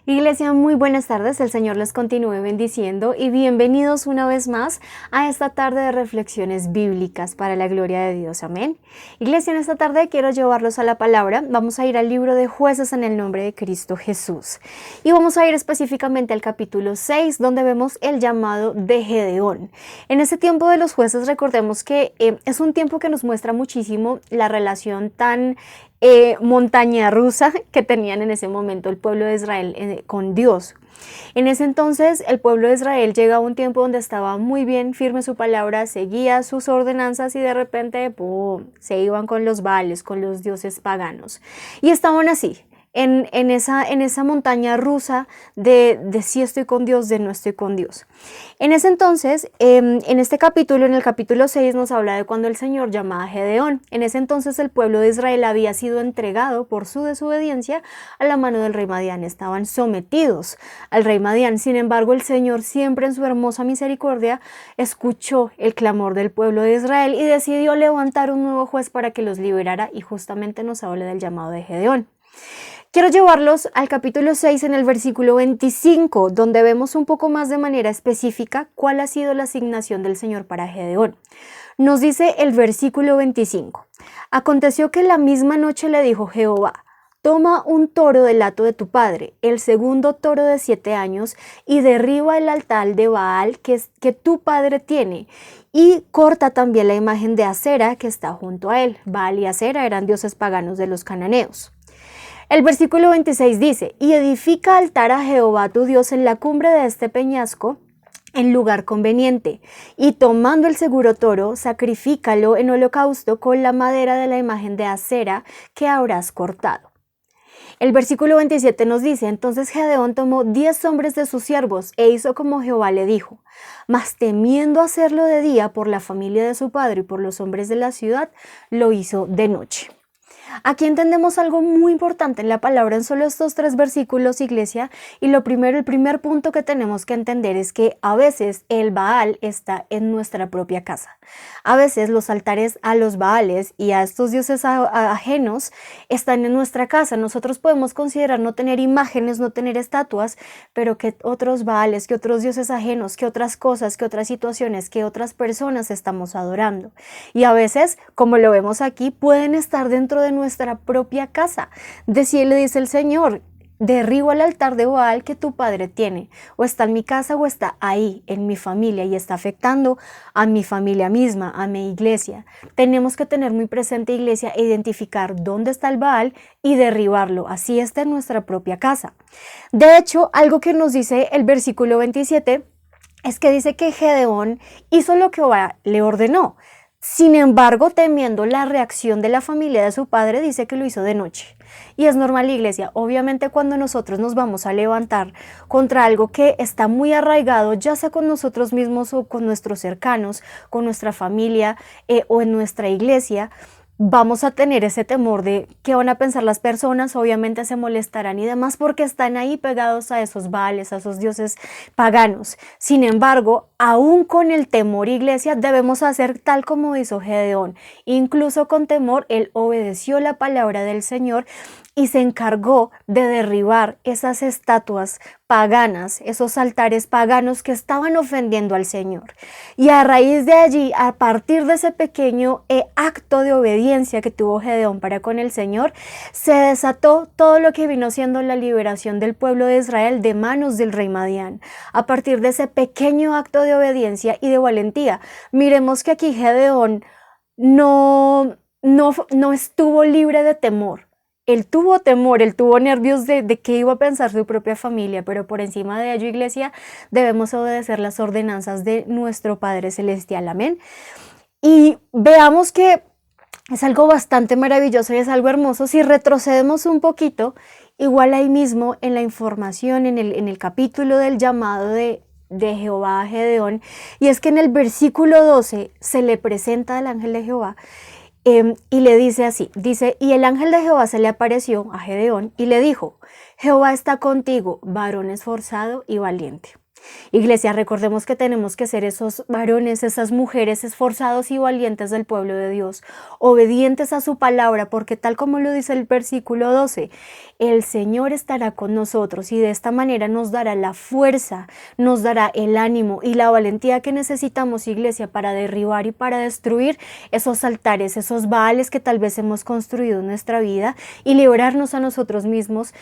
Iglesia, muy buenas tardes, el Señor les continúe bendiciendo y bienvenidos una vez más a esta tarde de reflexiones bíblicas para la gloria de Dios, amén. Iglesia, en esta tarde quiero llevarlos a la palabra, vamos a ir al libro de Jueces en el nombre de Cristo Jesús y vamos a ir específicamente al capítulo 6 donde vemos el llamado de Gedeón. En ese tiempo de los jueces recordemos que es un tiempo que nos muestra muchísimo la relación tan montaña rusa que tenían en ese momento el pueblo de Israel con Dios. En ese entonces el pueblo de Israel llega a un tiempo donde estaba muy bien firme su palabra, seguía sus ordenanzas y de repente ¡pum!, se iban con los baales, con los dioses paganos y estaban así. En esa montaña rusa de si estoy con Dios, de no estoy con Dios. En ese entonces, en este capítulo, en el capítulo 6, nos habla de cuando el Señor llama a Gedeón. En ese entonces el pueblo de Israel había sido entregado por su desobediencia a la mano del rey Madián. Estaban sometidos al rey Madián. Sin embargo, el Señor siempre en su hermosa misericordia escuchó el clamor del pueblo de Israel y decidió levantar un nuevo juez para que los liberara y justamente nos habla del llamado de Gedeón. Quiero llevarlos al capítulo 6 en el versículo 25, donde vemos un poco más de manera específica cuál ha sido la asignación del Señor para Gedeón. Nos dice el versículo 25, aconteció que la misma noche le dijo Jehová, toma un toro del hato de tu padre, el segundo toro de 7 años, y derriba el altar de Baal que tu padre tiene, y corta también la imagen de Acera que está junto a él. Baal y Acera eran dioses paganos de los cananeos. El versículo 26 dice, y edifica altar a Jehová tu Dios en la cumbre de este peñasco, en lugar conveniente, y tomando el seguro toro, sacrifícalo en holocausto con la madera de la imagen de Acera que habrás cortado. El versículo 27 nos dice, entonces Gedeón tomó 10 hombres de sus siervos e hizo como Jehová le dijo, mas temiendo hacerlo de día por la familia de su padre y por los hombres de la ciudad, lo hizo de noche. Aquí entendemos algo muy importante en la palabra en solo estos 3 versículos, iglesia, y el primer punto que tenemos que entender es que a veces el Baal está en nuestra propia casa. A veces los altares a los Baales y a estos dioses ajenos están en nuestra casa. Nosotros podemos considerar no tener imágenes, no tener estatuas, pero que otros Baales, que otros dioses ajenos, que otras cosas, que otras situaciones, que otras personas estamos adorando. Y a veces, como lo vemos aquí, pueden estar dentro de nuestra propia casa. Le dice el Señor, derribo el altar de Baal que tu padre tiene, o está en mi casa o está ahí en mi familia y está afectando a mi familia misma, a mi iglesia. Tenemos que tener muy presente, iglesia, e identificar dónde está el Baal y derribarlo, así está en nuestra propia casa. De hecho, algo que nos dice el versículo 27 es que dice que Gedeón hizo lo que Jehová le ordenó. Sin embargo, temiendo la reacción de la familia de su padre, dice que lo hizo de noche. Y es normal, iglesia, obviamente cuando nosotros nos vamos a levantar contra algo que está muy arraigado, ya sea con nosotros mismos o con nuestros cercanos, con nuestra familia o en nuestra iglesia, vamos a tener ese temor de qué van a pensar las personas, obviamente se molestarán y demás porque están ahí pegados a esos baales, a esos dioses paganos. Sin embargo, aún con el temor, iglesia, debemos hacer tal como hizo Gedeón. Incluso con temor, él obedeció la palabra del Señor y se encargó de derribar esas estatuas paganas, esos altares paganos que estaban ofendiendo al Señor. Y a raíz de allí, a partir de ese pequeño acto de obediencia que tuvo Gedeón para con el Señor, se desató todo lo que vino siendo la liberación del pueblo de Israel de manos del rey Madián. A partir de ese pequeño acto de obediencia y de valentía, miremos que aquí Gedeón no estuvo libre de temor. Él tuvo temor, él tuvo nervios de qué iba a pensar su propia familia, pero por encima de ello, iglesia, debemos obedecer las ordenanzas de nuestro Padre Celestial, amén. Y veamos que es algo bastante maravilloso y es algo hermoso. Si retrocedemos un poquito, igual ahí mismo en la información, en el capítulo del llamado de Jehová a Gedeón, y es que en el versículo 12 se le presenta al ángel de Jehová. Y le dice así, dice, y el ángel de Jehová se le apareció a Gedeón y le dijo, Jehová está contigo, varón esforzado y valiente. Iglesia, recordemos que tenemos que ser esos varones, esas mujeres esforzados y valientes del pueblo de Dios, obedientes a su palabra, porque tal como lo dice el versículo 12, el Señor estará con nosotros y de esta manera nos dará la fuerza, nos dará el ánimo y la valentía que necesitamos, Iglesia, para derribar y para destruir esos altares, esos baales que tal vez hemos construido en nuestra vida y librarnos a nosotros mismos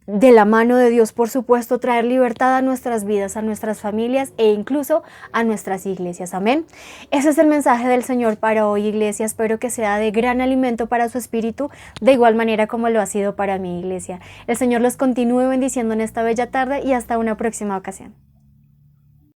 de la mano de Dios, por supuesto, traer libertad a nuestras vidas, a nuestras familias e incluso a nuestras iglesias. Amén. Ese es el mensaje del Señor para hoy, Iglesia. Espero que sea de gran alimento para su espíritu, de igual manera como lo ha sido para mi Iglesia. El Señor los continúe bendiciendo en esta bella tarde y hasta una próxima ocasión.